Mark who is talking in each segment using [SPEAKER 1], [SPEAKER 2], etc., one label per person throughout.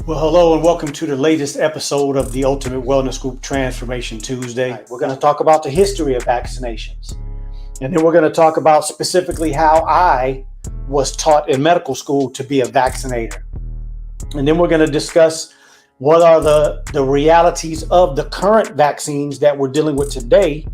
[SPEAKER 1] Well, hello and welcome to the latest episode of the Ultimate Wellness Group Transformation Tuesday. Right, we're going to talk about the history of vaccinations. And then we're going to talk about specifically how I was taught in medical school to be a vaccinator. And then we're going to discuss what are the realities of the current vaccines that we're dealing with today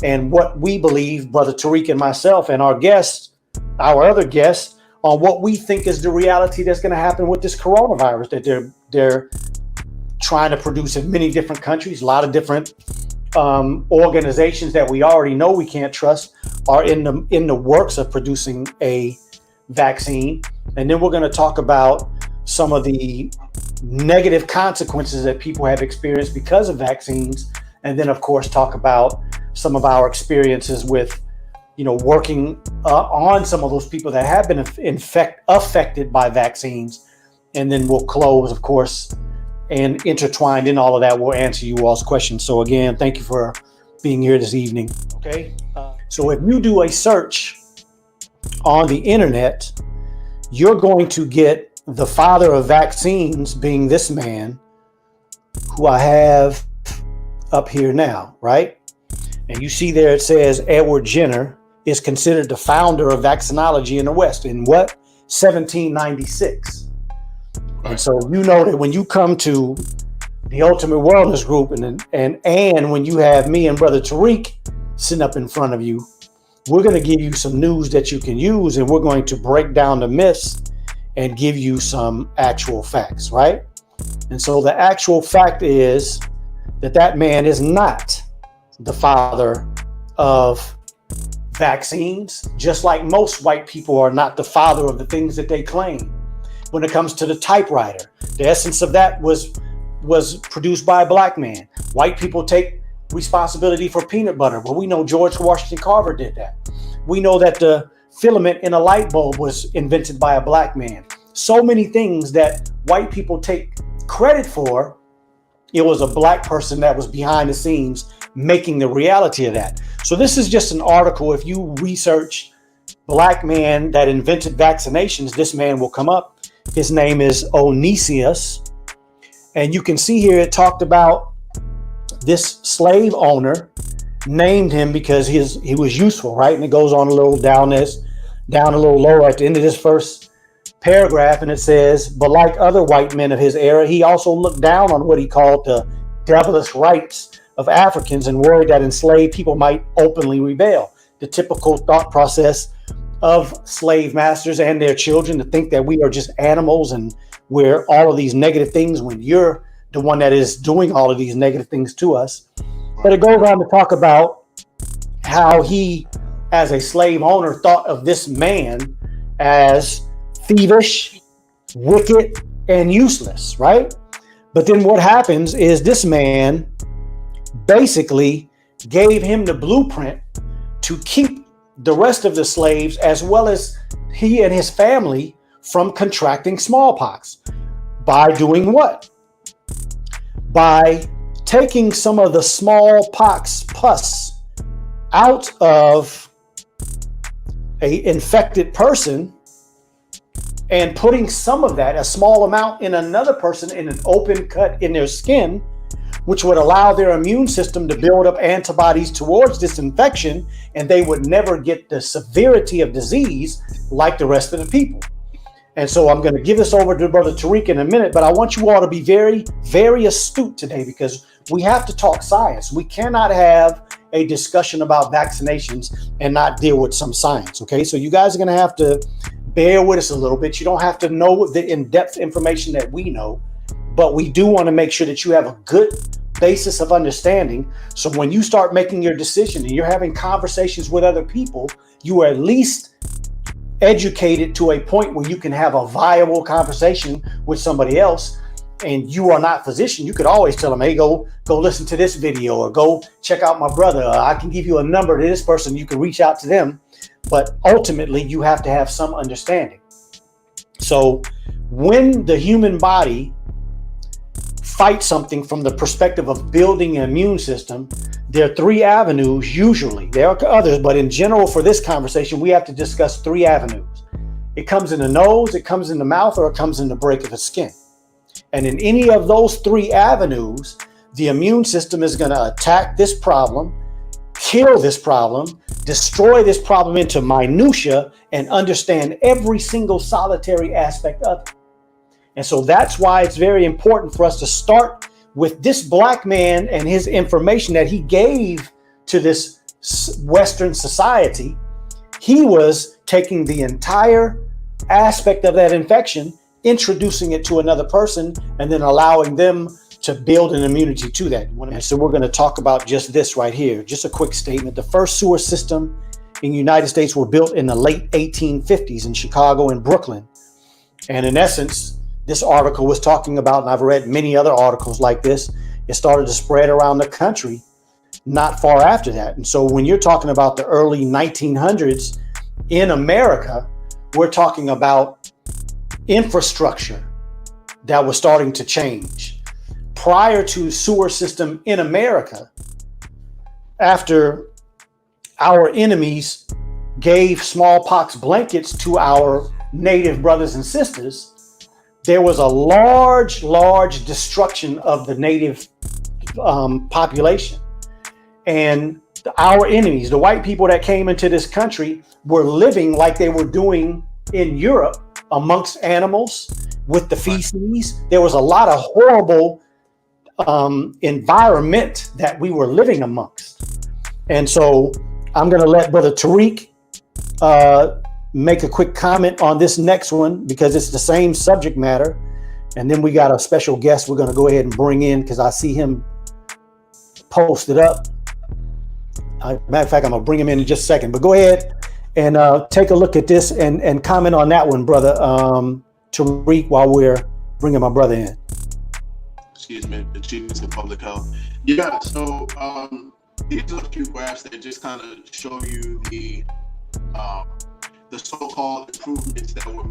[SPEAKER 1] and what we believe, Brother Tariq and myself and our guests, our other guests, on what we think is the reality that's going to happen with this coronavirus that they're trying to produce in many different countries. A lot of different organizations that we already know we can't trust are in the works of producing a vaccine. And then we're going to talk about some of the negative consequences that people have experienced because of vaccines. And then, of course, talk about some of our experiences with working on some of those people that have been affected by vaccines. And then we'll close, of course, and intertwined in all of that, we'll answer you all's questions. So again, thank you for being here this evening. Okay. So if you do a search on the internet, you're going to get the father of vaccines being this man who I have up here now, right? And you see there, it says Edward Jenner is considered the founder of vaccinology in the West in what? 1796. And so you know that when you come to the Ultimate Wellness Group and when you have me and Brother Tariq sitting up in front of you, we're going to give you some news that you can use, and we're going to break down the myths and give you some actual facts, right? And so the actual fact is that man is not the father of vaccines, just like most white people are not the father of the things that they claim. When it comes to the typewriter, the essence of that was produced by a black man. White people take responsibility for peanut butter, but we know George Washington Carver did that. We know that the filament in a light bulb was invented by a black man. So many things that white people take credit for, it was a black person that was behind the scenes making the reality of that. So this is just an article. If you research black man that invented vaccinations, this man will come up. His name is Onesius. And you can see here it talked about this slave owner named him because he was useful, right? And it goes on a little down a little lower at the end of this first paragraph, and it says, but like other white men of his era, he also looked down on what he called the devilish rights of Africans and worried that enslaved people might openly rebel. The typical thought process of slave masters and their children to think that we are just animals and we're all of these negative things when you're the one that is doing all of these negative things to us. But it goes on to talk about how he, as a slave owner, thought of this man as thievish, wicked, and useless, right? But then what happens is this man basically gave him the blueprint to keep the rest of the slaves, as well as he and his family, from contracting smallpox. By doing what? By taking some of the smallpox pus out of an infected person and putting some of that, a small amount, in another person in an open cut in their skin, which would allow their immune system to build up antibodies towards this infection, and they would never get the severity of disease like the rest of the people. And so I'm going to give this over to Brother Tariq in a minute, but I want you all to be very, very astute today because we have to talk science. We cannot have a discussion about vaccinations and not deal with some science, okay? So you guys are going to have to bear with us a little bit. You don't have to know the in-depth information that we know, but we do want to make sure that you have a good basis of understanding. So when you start making your decision and you're having conversations with other people, you are at least educated to a point where you can have a viable conversation with somebody else. And you are not physician, you could always tell them, hey, go listen to this video or go check out my brother. I can give you a number to this person. You can reach out to them. But ultimately, you have to have some understanding. So when the human body fights something from the perspective of building an immune system, there are three avenues usually. There are others, but in general, for this conversation, we have to discuss three avenues. It comes in the nose, it comes in the mouth, or it comes in the break of the skin. And in any of those three avenues, the immune system is going to attack this problem, kill this problem, destroy this problem into minutia, and understand every single solitary aspect of it. And so that's why it's very important for us to start with this black man and his information that he gave to this Western society. He was taking the entire aspect of that infection, introducing it to another person, and then allowing them to build an immunity to that. And so we're going to talk about just this right here. Just a quick statement. The first sewer system in the United States were built in the late 1850s in Chicago and Brooklyn. And in essence, this article was talking about, and I've read many other articles like this, it started to spread around the country not far after that. And so when you're talking about the early 1900s in America, we're talking about infrastructure that was starting to change. Prior to sewer system in America, after our enemies gave smallpox blankets to our native brothers and sisters, there was a large destruction of the native population. And our enemies, the white people that came into this country, were living like they were doing in Europe amongst animals with the feces. There was a lot of horrible environment that we were living amongst. And so I'm going to let Brother Tariq make a quick comment on this next one, because it's the same subject matter. And then we got a special guest we're going to go ahead and bring in, because I see him posted up. Matter of fact, I'm going to bring him in just a second. But go ahead and take a look at this and comment on that one, Brother Tariq, while we're bringing my brother in.
[SPEAKER 2] Excuse me, achievements in public health. Yeah, so these are a few graphs that just kind of show you the so-called improvements that were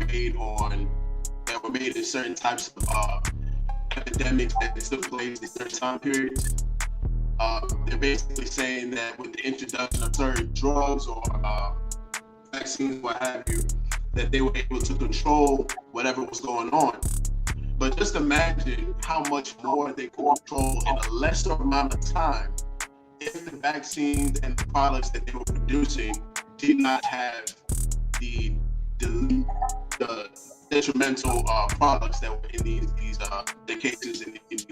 [SPEAKER 2] made in certain types of epidemics that took place in certain time periods. They're basically saying that with the introduction of certain drugs or vaccines, what have you, that they were able to control whatever was going on. But just imagine how much more they could control in a lesser amount of time if the vaccines and the products that they were producing did not have the detrimental products that were in these the cases in these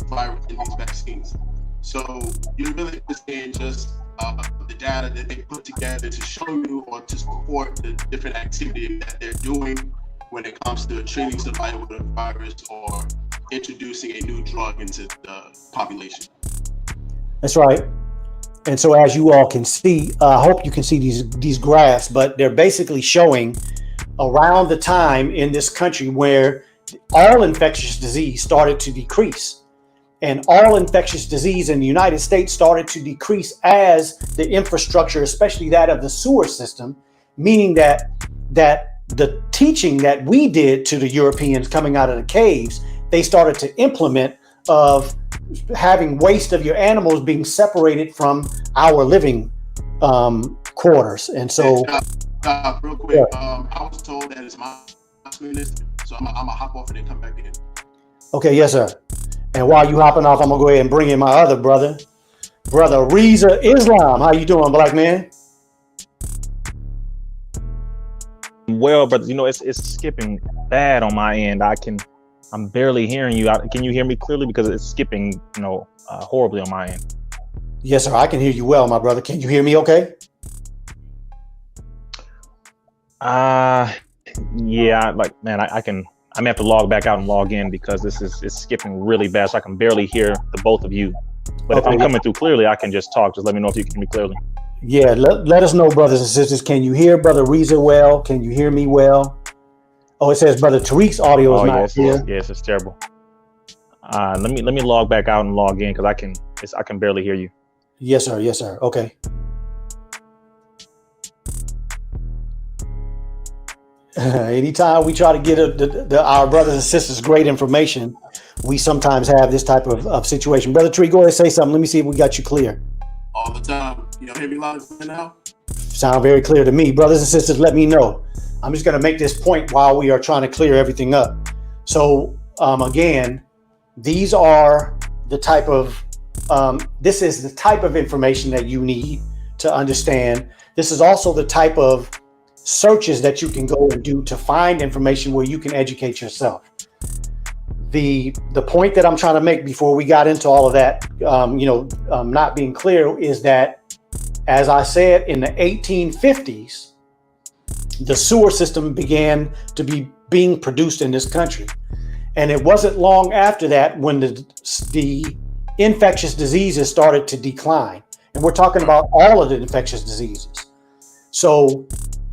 [SPEAKER 2] virus in these vaccines. So you're really just saying just the data that they put together to show you or to support the different activity that they're doing when it comes to treating somebody with a virus or introducing a new drug into the population.
[SPEAKER 1] That's right. And so as you all can see, I hope you can see these graphs, but they're basically showing around the time in this country where all infectious disease started to decrease. And all infectious disease in the United States started to decrease as the infrastructure, especially that of the sewer system, meaning that the teaching that we did to the Europeans coming out of the caves, they started to implement of having waste of your animals being separated from our living quarters. And so
[SPEAKER 2] real quick, I was told that it's my screen list, so I'm gonna hop off and then come back in.
[SPEAKER 1] Okay, yes, sir. And while you hopping off, I'm gonna go ahead and bring in my other brother, Brother Reza Islam. How you doing, black man?
[SPEAKER 3] Well, brother, it's skipping bad on my end. I'm barely hearing you. Can you hear me clearly? Because it's skipping, horribly on my end.
[SPEAKER 1] Yes, sir. I can hear you well, my brother. Can you hear me okay?
[SPEAKER 3] Yeah, I may have to log back out and log in because it's skipping really bad, so I can barely hear the both of you. But okay, if I'm coming through clearly, I can just talk. Just let me know if you can hear me clearly.
[SPEAKER 1] Yeah, let us know, brothers and sisters. Can you hear Brother Reza well? Can you hear me well? Oh, it says Brother Tariq's audio is not here.
[SPEAKER 3] Yes, it's terrible. Let me log back out and log in because I can barely hear you.
[SPEAKER 1] Yes, sir. Yes, sir. Okay. Anytime we try to get our brothers and sisters great information, we sometimes have this type of situation. Brother Tariq, go ahead and say something. Let me see if we got you clear.
[SPEAKER 2] All the time. You hear me loud now?
[SPEAKER 1] Sound very clear to me. Brothers and sisters, let me know. I'm just going to make this point while we are trying to clear everything up. So again, these are the type of, this is the type of information that you need to understand. This is also the type of searches that you can go and do to find information where you can educate yourself. The point that I'm trying to make before we got into all of that, not being clear, is that, as I said, in the 1850s, the sewer system began to be being produced in this country. And it wasn't long after that when the infectious diseases started to decline. And we're talking about all of the infectious diseases. So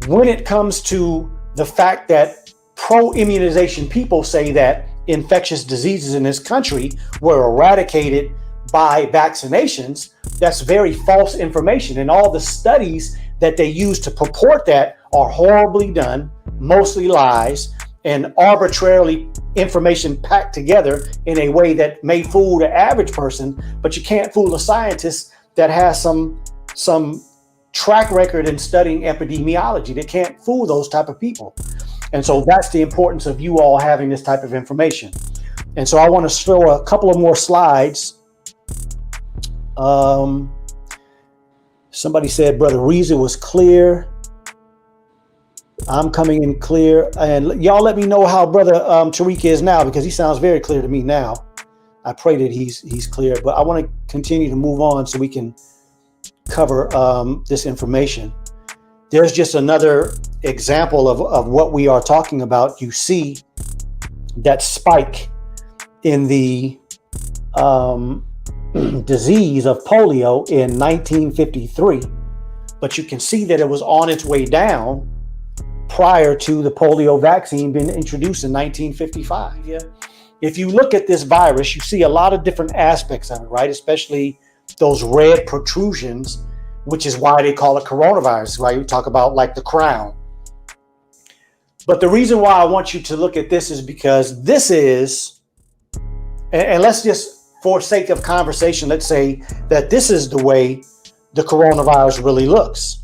[SPEAKER 1] when it comes to the fact that pro-immunization people say that infectious diseases in this country were eradicated by vaccinations, that's very false information. And all the studies that they use to purport that are horribly done, mostly lies, and arbitrarily information packed together in a way that may fool the average person, but you can't fool a scientist that has some track record in studying epidemiology. They can't fool those type of people. And so that's the importance of you all having this type of information. And so I want to show a couple of more slides. Somebody said Brother Reeser was clear. I'm coming in clear. And y'all let me know how Brother Tariq is now, because he sounds very clear to me now. I pray that he's clear, but I want to continue to move on so we can cover this information. There's just another example of what we are talking about. You see that spike in the disease of polio in 1953, but you can see that it was on its way down prior to the polio vaccine being introduced in 1955. Yeah. If you look at this virus, you see a lot of different aspects of it, right? Especially those red protrusions, which is why they call it coronavirus, right? We talk about like the crown. But the reason why I want you to look at this is because this is, and let's just, for sake of conversation, let's say that this is the way the coronavirus really looks.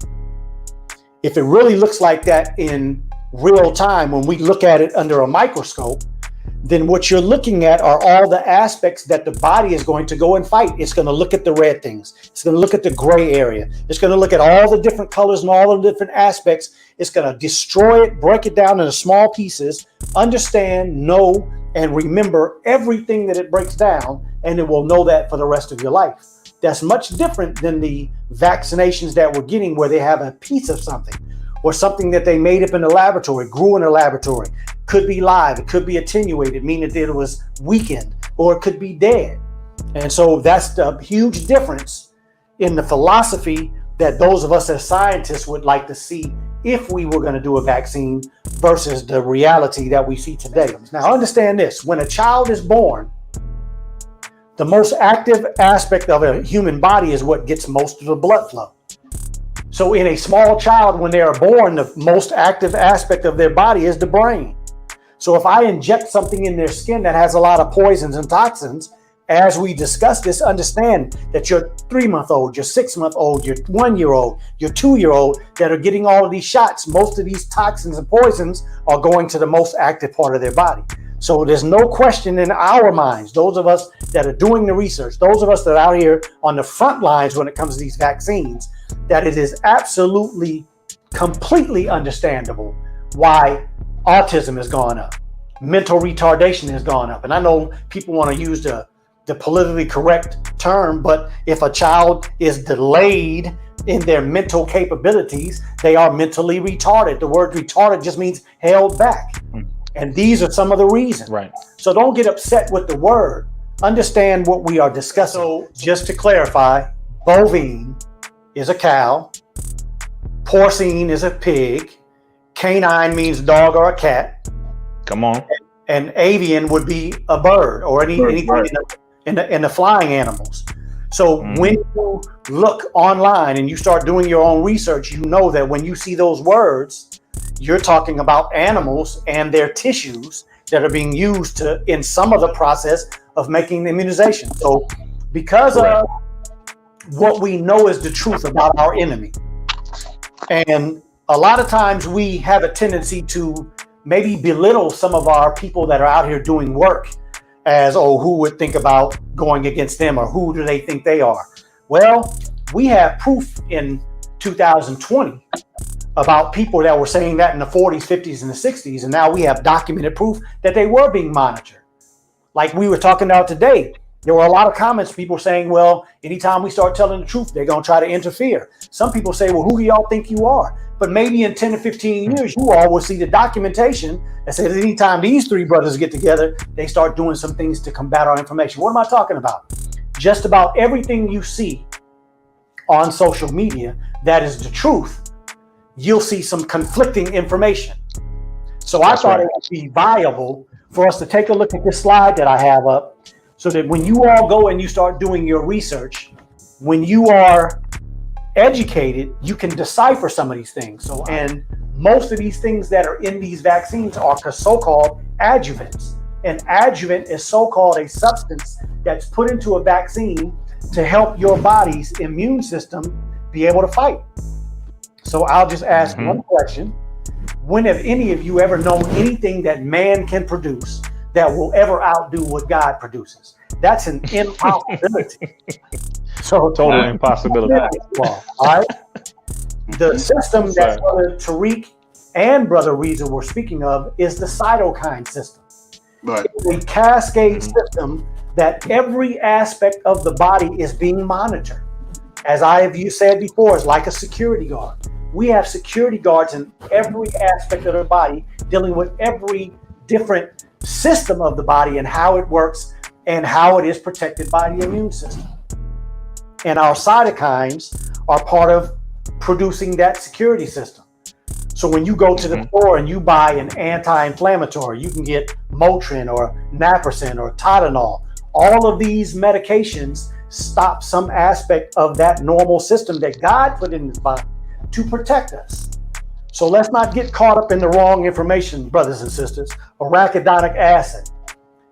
[SPEAKER 1] If it really looks like that in real time, when we look at it under a microscope, then what you're looking at are all the aspects that the body is going to go and fight. It's going to look at the red things. It's going to look at the gray area. It's going to look at all the different colors and all the different aspects. It's going to destroy it, break it down into small pieces, understand, know, and remember everything that it breaks down, and it will know that for the rest of your life. That's much different than the vaccinations that we're getting, where they have a piece of something or something that they made up in the laboratory, grew in a laboratory. Could be live, it could be attenuated, meaning that it was weakened, or it could be dead. And so that's the huge difference in the philosophy that those of us as scientists would like to see if we were going to do a vaccine versus the reality that we see today. Now understand this, when a child is born, the most active aspect of a human body is what gets most of the blood flow. So in a small child, when they are born, the most active aspect of their body is the brain. So if I inject something in their skin that has a lot of poisons and toxins, as we discuss this, understand that your 3-month-old, your 6-month-old, your 1-year-old, your 2-year-old that are getting all of these shots, most of these toxins and poisons are going to the most active part of their body. So there's no question in our minds, those of us that are doing the research, those of us that are out here on the front lines when it comes to these vaccines, that it is absolutely, completely understandable why autism has gone up, mental retardation has gone up. And I know people want to use the politically correct term, but if a child is delayed in their mental capabilities, they are mentally retarded. The word retarded just means held back. And these are some of the reasons.
[SPEAKER 3] Right.
[SPEAKER 1] So don't get upset with the word. Understand what we are discussing. So just to clarify, bovine is a cow, porcine is a pig, canine means dog or a cat.
[SPEAKER 3] Come on.
[SPEAKER 1] And avian would be a bird or anything in the flying animals. So when you look online and you start doing your own research, you know that when you see those words, you're talking about animals and their tissues that are being used to in some of the process of making immunization. So because of what we know is the truth about our enemy, and a lot of times we have a tendency to maybe belittle some of our people that are out here doing work as, oh, who would think about going against them, or who do they think they are? Well, we have proof in 2020 about people that were saying that in the 40s, 50s, and the 60s, and now we have documented proof that they were being monitored. Like we were talking about today, there were a lot of comments, people saying, well, anytime we start telling the truth, they're going to try to interfere. Some people say, well, who do y'all think you are? But maybe in 10 to 15 years, you all will see the documentation that says anytime these three brothers get together, they start doing some things to combat our information. What am I talking about? Just about everything you see on social media that is the truth, you'll see some conflicting information. So I thought it would be viable for us to take a look at this slide that I have up, so that when you all go and you start doing your research, when you are educated, you can decipher some of these things. So, and most of these things that are in these vaccines are so-called adjuvants. An adjuvant is so-called a substance that's put into a vaccine to help your body's immune system be able to fight. So I'll just ask one question. When have any of you ever known anything that man can produce that will ever outdo what God produces? That's an impossibility. So
[SPEAKER 3] total impossibility.
[SPEAKER 1] All right. The system that Brother Tariq and Brother Reza were speaking of is the cytokine system.
[SPEAKER 2] Right.
[SPEAKER 1] It's a cascade system that every aspect of the body is being monitored. As I have said before, it's like a security guard. We have security guards in every aspect of the body, dealing with every different system of the body and how it works and how it is protected by the immune system. And our cytokines are part of producing that security system. So when you go to the store and you buy an anti-inflammatory, you can get Motrin or Naproxen or Tylenol. All of these medications stop some aspect of that normal system that God put in his body to protect us. So let's not get caught up in the wrong information, brothers and sisters. Arachidonic acid,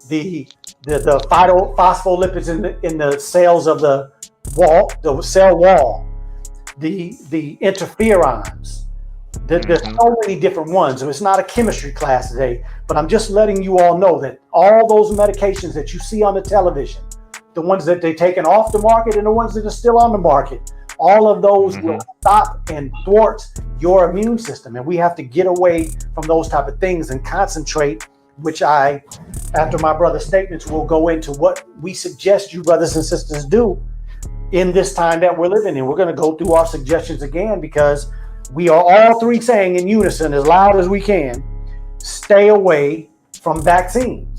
[SPEAKER 1] the phospholipids in the cells of the wall, the cell wall, the interferons. There's so many different ones. So it's not a chemistry class today, but I'm just letting you all know that all those medications that you see on the television, the ones that they've taken off the market and the ones that are still on the market, all of those will stop and thwart your immune system. And we have to get away from those type of things and concentrate, which I, after my brother's statements, will go into what we suggest you brothers and sisters do in this time that we're living in. We're going to go through our suggestions again, because we are all three saying in unison as loud as we can, stay away from vaccines.